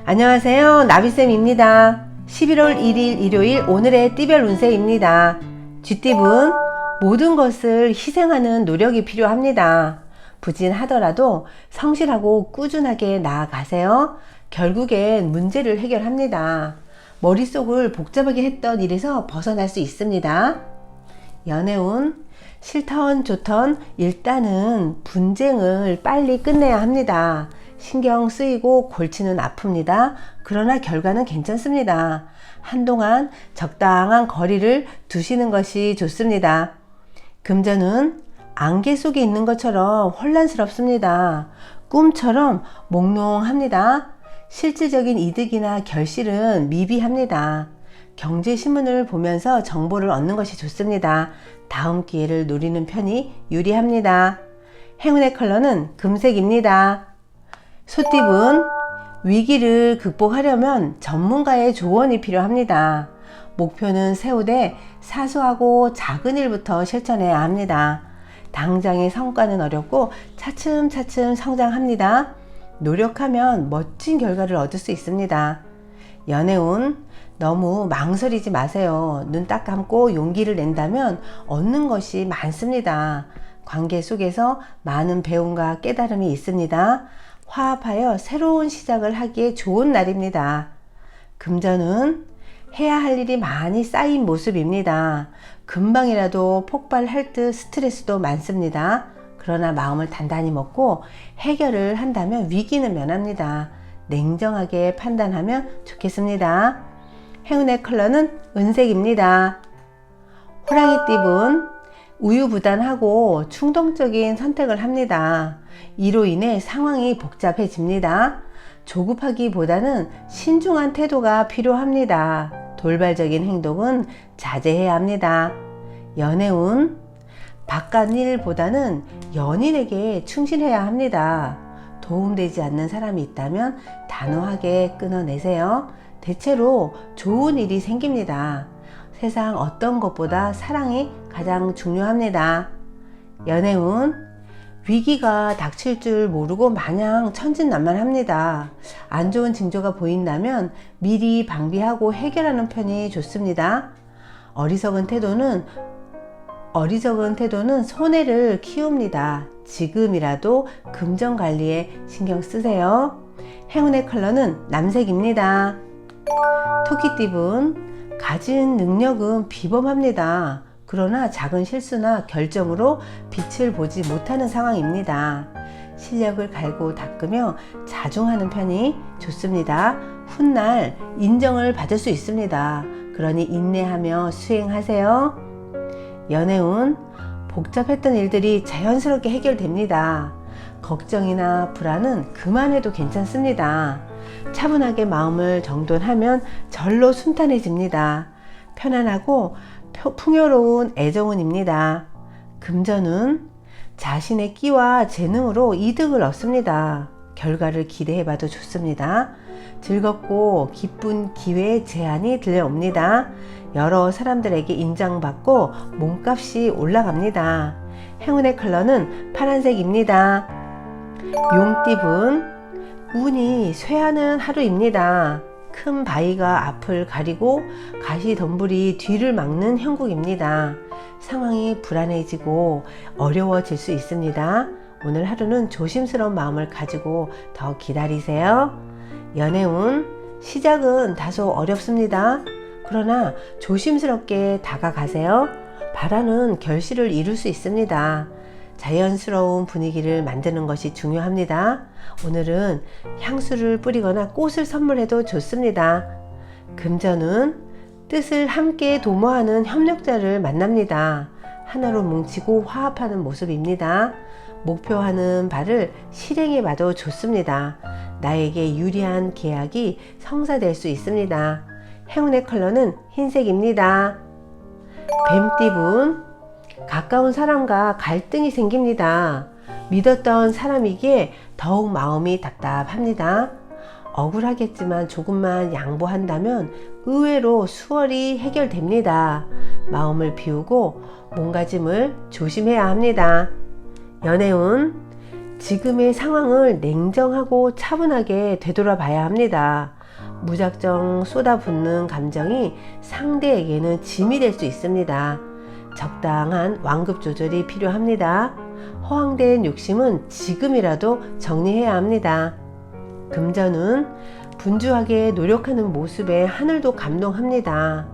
안녕하세요. 나비쌤입니다. 11월 1일 일요일 오늘의 띠별 운세입니다. 쥐띠분, 모든 것을 희생하는 노력이 필요합니다. 부진하더라도 성실하고 꾸준하게 나아가세요. 결국엔 문제를 해결합니다. 머릿속을 복잡하게 했던 일에서 벗어날 수 있습니다. 연애운, 싫던 좋던 일단은 분쟁을 빨리 끝내야 합니다. 신경 쓰이고 골치는 아픕니다. 그러나 결과는 괜찮습니다. 한동안 적당한 거리를 두시는 것이 좋습니다. 금전은 안개 속에 있는 것처럼 혼란스럽습니다. 꿈처럼 몽롱합니다. 실질적인 이득이나 결실은 미비합니다. 경제신문을 보면서 정보를 얻는 것이 좋습니다. 다음 기회를 노리는 편이 유리합니다. 행운의 컬러는 금색입니다. 소띠분, 위기를 극복하려면 전문가의 조언이 필요합니다. 목표는 세우되 사소하고 작은 일부터 실천해야 합니다. 당장의 성과는 어렵고 차츰차츰 성장합니다. 노력하면 멋진 결과를 얻을 수 있습니다. 연애운, 너무 망설이지 마세요. 눈 딱 감고 용기를 낸다면 얻는 것이 많습니다. 관계 속에서 많은 배움과 깨달음이 있습니다. 화합하여 새로운 시작을 하기에 좋은 날입니다. 금전은 해야 할 일이 많이 쌓인 모습입니다. 금방이라도 폭발할 듯 스트레스도 많습니다. 그러나 마음을 단단히 먹고 해결을 한다면 위기는 면합니다. 냉정하게 판단하면 좋겠습니다. 행운의 컬러는 은색입니다. 호랑이띠분, 우유부단하고 충동적인 선택을 합니다. 이로 인해 상황이 복잡해집니다. 조급하기보다는 신중한 태도가 필요합니다. 돌발적인 행동은 자제해야 합니다. 연애운, 바깥일보다는 연인에게 충실해야 합니다. 도움되지 않는 사람이 있다면 단호하게 끊어내세요. 대체로 좋은 일이 생깁니다. 세상 어떤 것보다 사랑이 가장 중요합니다. 연애운, 위기가 닥칠 줄 모르고 마냥 천진난만합니다. 안 좋은 징조가 보인다면 미리 방비하고 해결하는 편이 좋습니다. 어리석은 태도는 손해를 키웁니다. 지금이라도 금전 관리에 신경 쓰세요. 행운의 컬러는 남색입니다. 토끼띠분, 가진 능력은 비범합니다. 그러나 작은 실수나 결정으로 빛을 보지 못하는 상황입니다. 실력을 갈고 닦으며 자중하는 편이 좋습니다. 훗날 인정을 받을 수 있습니다. 그러니 인내하며 수행하세요. 연애운, 복잡했던 일들이 자연스럽게 해결됩니다. 걱정이나 불안은 그만해도 괜찮습니다. 차분하게 마음을 정돈하면 절로 순탄해집니다. 편안하고 풍요로운 애정운입니다. 금전은 자신의 끼와 재능으로 이득을 얻습니다. 결과를 기대해봐도 좋습니다. 즐겁고 기쁜 기회의 제안이 들려옵니다. 여러 사람들에게 인정받고 몸값이 올라갑니다. 행운의 컬러는 파란색입니다. 용띠분, 운이 쇠하는 하루입니다. 큰 바위가 앞을 가리고 가시덤불이 뒤를 막는 형국입니다. 상황이 불안해지고 어려워질 수 있습니다. 오늘 하루는 조심스러운 마음을 가지고 더 기다리세요. 연애운, 시작은 다소 어렵습니다. 그러나 조심스럽게 다가가세요. 바라는 결실을 이룰 수 있습니다. 자연스러운 분위기를 만드는 것이 중요합니다. 오늘은 향수를 뿌리거나 꽃을 선물해도 좋습니다. 금전은 뜻을 함께 도모하는 협력자를 만납니다. 하나로 뭉치고 화합하는 모습입니다. 목표하는 바를 실행해 봐도 좋습니다. 나에게 유리한 계약이 성사될 수 있습니다. 행운의 컬러는 흰색입니다. 뱀띠분, 가까운 사람과 갈등이 생깁니다. 믿었던 사람이기에 더욱 마음이 답답합니다. 억울하겠지만 조금만 양보한다면 의외로 수월히 해결됩니다. 마음을 비우고 몸가짐을 조심해야 합니다. 연애운, 지금의 상황을 냉정하고 차분하게 되돌아봐야 합니다. 무작정 쏟아붓는 감정이 상대에게는 짐이 될 수 있습니다. 적당한 완급 조절이 필요합니다. 허황된 욕심은 지금이라도 정리해야 합니다. 금전운, 분주하게 노력하는 모습에 하늘도 감동합니다.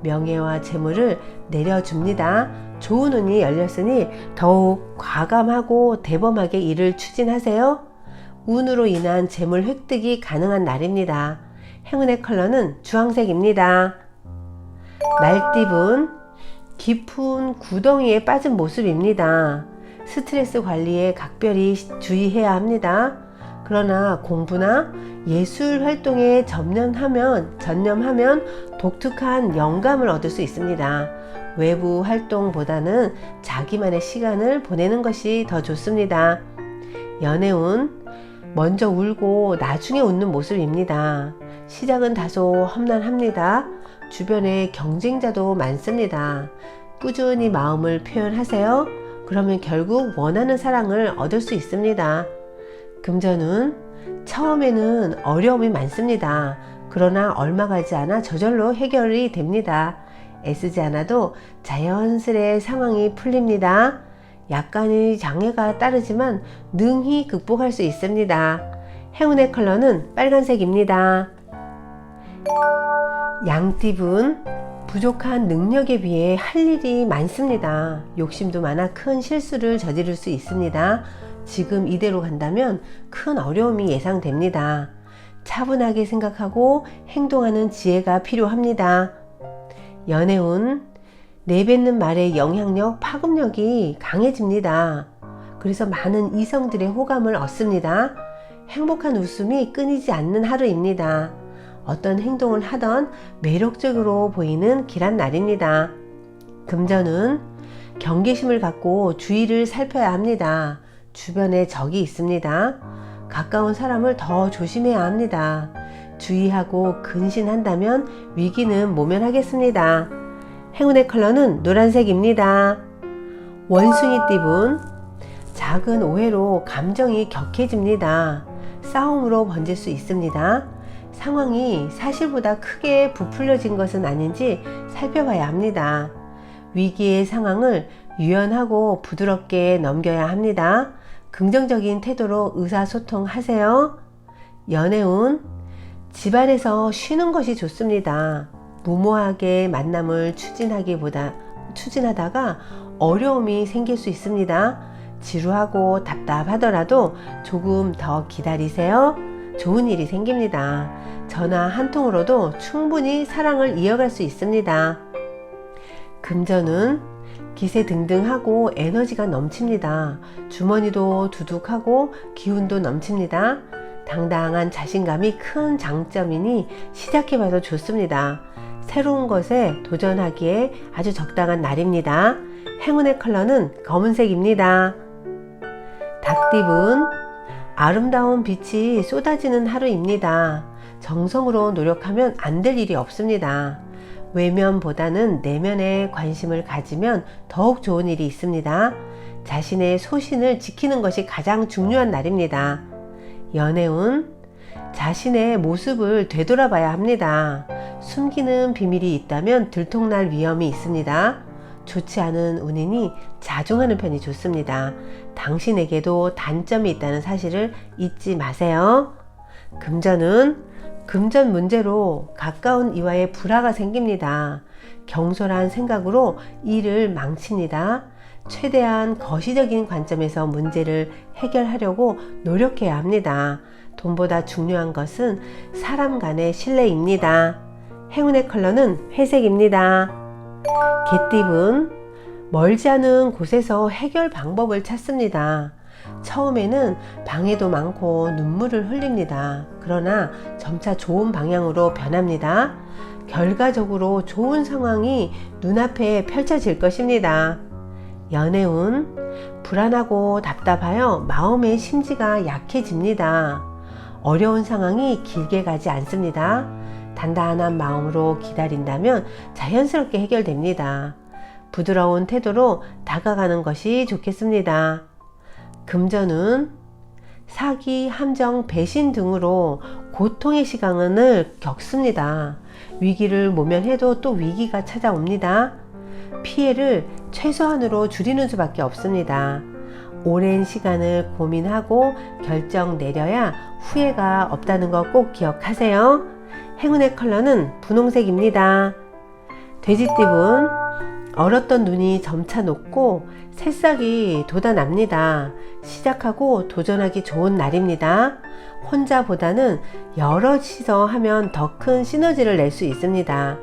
명예와 재물을 내려줍니다. 좋은 운이 열렸으니 더욱 과감하고 대범하게 일을 추진하세요. 운으로 인한 재물 획득이 가능한 날입니다. 행운의 컬러는 주황색입니다. 말띠분, 깊은 구덩이에 빠진 모습입니다. 스트레스 관리에 각별히 주의해야 합니다. 그러나 공부나 예술 활동에 전념하면 독특한 영감을 얻을 수 있습니다. 외부 활동보다는 자기만의 시간을 보내는 것이 더 좋습니다. 연애운, 먼저 울고 나중에 웃는 모습입니다. 시작은 다소 험난합니다. 주변에 경쟁자도 많습니다. 꾸준히 마음을 표현하세요. 그러면 결국 원하는 사랑을 얻을 수 있습니다. 금전운, 처음에는 어려움이 많습니다. 그러나 얼마 가지 않아 저절로 해결이 됩니다. 애쓰지 않아도 자연스레 상황이 풀립니다. 약간의 장애가 따르지만 능히 극복할 수 있습니다. 행운의 컬러는 빨간색입니다. 양띠분, 부족한 능력에 비해 할 일이 많습니다. 욕심도 많아 큰 실수를 저지를 수 있습니다. 지금 이대로 간다면 큰 어려움이 예상됩니다. 차분하게 생각하고 행동하는 지혜가 필요합니다. 연애운, 내뱉는 말의 영향력, 파급력이 강해집니다. 그래서 많은 이성들의 호감을 얻습니다. 행복한 웃음이 끊이지 않는 하루입니다. 어떤 행동을 하던 매력적으로 보이는 길한 날입니다. 금전운, 경계심을 갖고 주위를 살펴야 합니다. 주변에 적이 있습니다. 가까운 사람을 더 조심해야 합니다. 주의하고 근신한다면 위기는 모면하겠습니다. 행운의 컬러는 노란색입니다. 원숭이띠분, 작은 오해로 감정이 격해집니다. 싸움으로 번질 수 있습니다. 상황이 사실보다 크게 부풀려진 것은 아닌지 살펴봐야 합니다. 위기의 상황을 유연하고 부드럽게 넘겨야 합니다. 긍정적인 태도로 의사소통하세요. 연애운, 집안에서 쉬는 것이 좋습니다. 무모하게 만남을 추진하다가 어려움이 생길 수 있습니다. 지루하고 답답하더라도 조금 더 기다리세요. 좋은 일이 생깁니다. 전화 한 통으로도 충분히 사랑을 이어갈 수 있습니다. 금전운, 기세등등하고 에너지가 넘칩니다. 주머니도 두둑하고 기운도 넘칩니다. 당당한 자신감이 큰 장점이니 시작해봐도 좋습니다. 새로운 것에 도전하기에 아주 적당한 날입니다. 행운의 컬러는 검은색입니다. 닭띠분, 아름다운 빛이 쏟아지는 하루입니다. 정성으로 노력하면 안 될 일이 없습니다. 외면보다는 내면에 관심을 가지면 더욱 좋은 일이 있습니다. 자신의 소신을 지키는 것이 가장 중요한 날입니다. 연애운, 자신의 모습을 되돌아봐야 합니다. 숨기는 비밀이 있다면 들통날 위험이 있습니다. 좋지 않은 운이니 자중하는 편이 좋습니다. 당신에게도 단점이 있다는 사실을 잊지 마세요. 금전은, 금전 문제로 가까운 이와의 불화가 생깁니다. 경솔한 생각으로 일을 망칩니다. 최대한 거시적인 관점에서 문제를 해결하려고 노력해야 합니다. 돈보다 중요한 것은 사람 간의 신뢰입니다. 행운의 컬러는 회색입니다. 개띠분, 멀지 않은 곳에서 해결 방법을 찾습니다. 처음에는 방해도 많고 눈물을 흘립니다. 그러나 점차 좋은 방향으로 변합니다. 결과적으로 좋은 상황이 눈앞에 펼쳐질 것입니다. 연애운, 불안하고 답답하여 마음의 심지가 약해집니다. 어려운 상황이 길게 가지 않습니다. 단단한 마음으로 기다린다면 자연스럽게 해결됩니다. 부드러운 태도로 다가가는 것이 좋겠습니다. 금전운, 사기, 함정, 배신 등으로 고통의 시간을 겪습니다. 위기를 모면해도 또 위기가 찾아옵니다. 피해를 최소한으로 줄이는 수밖에 없습니다. 오랜 시간을 고민하고 결정 내려야 후회가 없다는 거 꼭 기억하세요. 행운의 컬러는 분홍색입니다. 돼지띠분, 얼었던 눈이 점차 녹고 새싹이 돋아납니다. 시작하고 도전하기 좋은 날입니다. 혼자보다는 여럿이서 하면 더 큰 시너지를 낼 수 있습니다.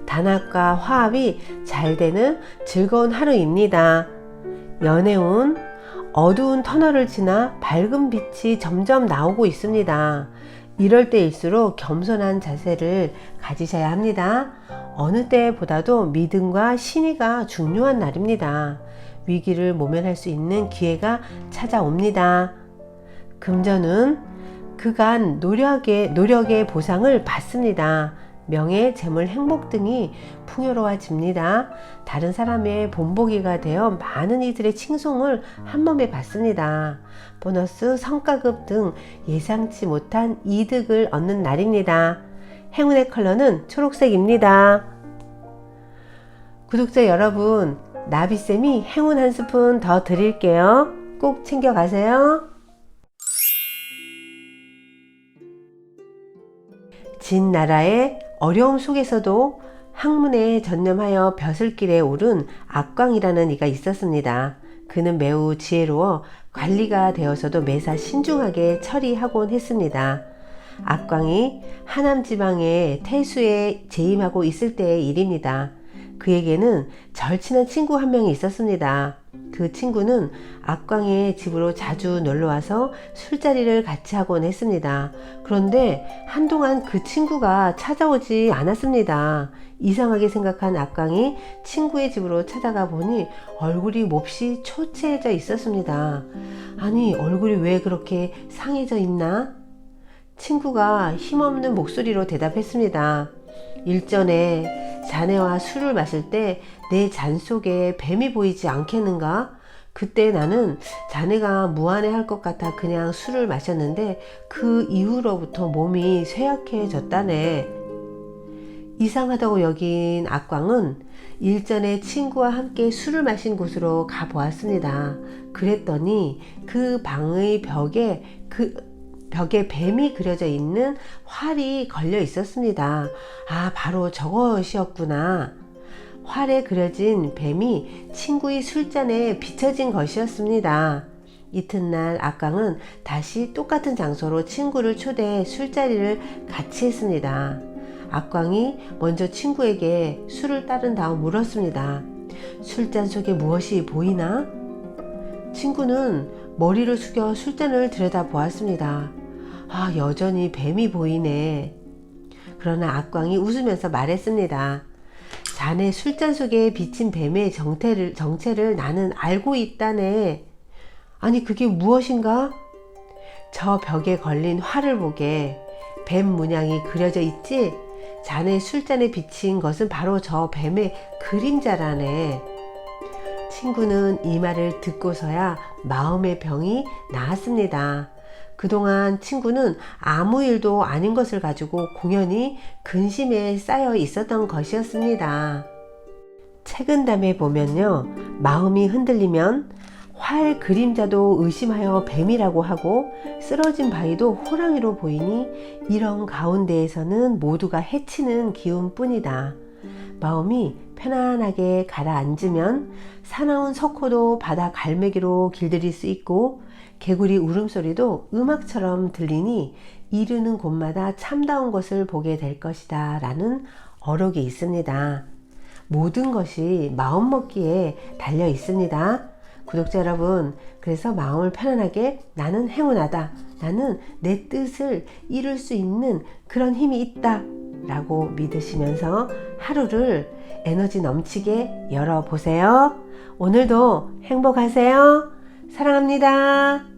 단합과 화합이 잘 되는 즐거운 하루입니다. 연애운, 어두운 터널을 지나 밝은 빛이 점점 나오고 있습니다. 이럴 때일수록 겸손한 자세를 가지셔야 합니다. 어느 때보다도 믿음과 신의가 중요한 날입니다. 위기를 모면할 수 있는 기회가 찾아옵니다. 금전은 그간 노력의 보상을 받습니다. 명예, 재물, 행복 등이 풍요로워집니다. 다른 사람의 본보기가 되어 많은 이들의 칭송을 한몸에 받습니다. 보너스, 성과급 등 예상치 못한 이득을 얻는 날입니다. 행운의 컬러는 초록색입니다. 구독자 여러분, 나비쌤이 행운 한 스푼 더 드릴게요. 꼭 챙겨가세요. 진 나라의 어려움 속에서도 학문에 전념하여 벼슬길에 오른 악광이라는 이가 있었습니다. 그는 매우 지혜로워 관리가 되어서도 매사 신중하게 처리하곤 했습니다. 악광이 하남 지방의 태수에 재임하고 있을 때의 일입니다. 그에게는 절친한 친구 한 명이 있었습니다. 그 친구는 악광의 집으로 자주 놀러와서 술자리를 같이 하곤 했습니다. 그런데 한동안 그 친구가 찾아오지 않았습니다. 이상하게 생각한 악광이 친구의 집으로 찾아가 보니 얼굴이 몹시 초췌해져 있었습니다. 아니, 얼굴이 왜 그렇게 상해져 있나? 친구가 힘없는 목소리로 대답했습니다. 일전에 자네와 술을 마실 때 내 잔 속에 뱀이 보이지 않겠는가? 그때 나는 자네가 무안해할 것 같아 그냥 술을 마셨는데 그 이후로부터 몸이 쇠약해졌다네. 이상하다고 여긴 악광은 일전에 친구와 함께 술을 마신 곳으로 가보았습니다. 그랬더니 그 방의 벽에 뱀이 그려져 있는 활이 걸려 있었습니다. 아, 바로 저것이었구나. 활에 그려진 뱀이 친구의 술잔에 비춰진 것이었습니다. 이튿날 악광은 다시 똑같은 장소로 친구를 초대해 술자리를 같이 했습니다. 악광이 먼저 친구에게 술을 따른 다음 물었습니다. 술잔 속에 무엇이 보이나? 친구는 머리를 숙여 술잔을 들여다보았습니다. 아, 여전히 뱀이 보이네. 그러나 악광이 웃으면서 말했습니다. 자네 술잔 속에 비친 뱀의 정체를 나는 알고 있다네. 아니, 그게 무엇인가? 저 벽에 걸린 활을 보게. 뱀 문양이 그려져 있지? 자네 술잔에 비친 것은 바로 저 뱀의 그림자라네. 친구는 이 말을 듣고서야 마음의 병이 나았습니다. 그동안 친구는 아무 일도 아닌 것을 가지고 공연히 근심에 쌓여 있었던 것이었습니다. 책은담에 보면요, 마음이 흔들리면 활 그림자도 의심하여 뱀이라고 하고 쓰러진 바위도 호랑이로 보이니 이런 가운데에서는 모두가 해치는 기운뿐이다. 마음이 편안하게 가라앉으면 사나운 석호도 바다 갈매기로 길들일 수 있고 개구리 울음소리도 음악처럼 들리니 이르는 곳마다 참다운 것을 보게 될 것이다 라는 어록이 있습니다. 모든 것이 마음먹기에 달려 있습니다. 구독자 여러분, 그래서 마음을 편안하게 나는 행운하다, 나는 내 뜻을 이룰 수 있는 그런 힘이 있다 라고 믿으시면서 하루를 에너지 넘치게 열어보세요. 오늘도 행복하세요. 사랑합니다.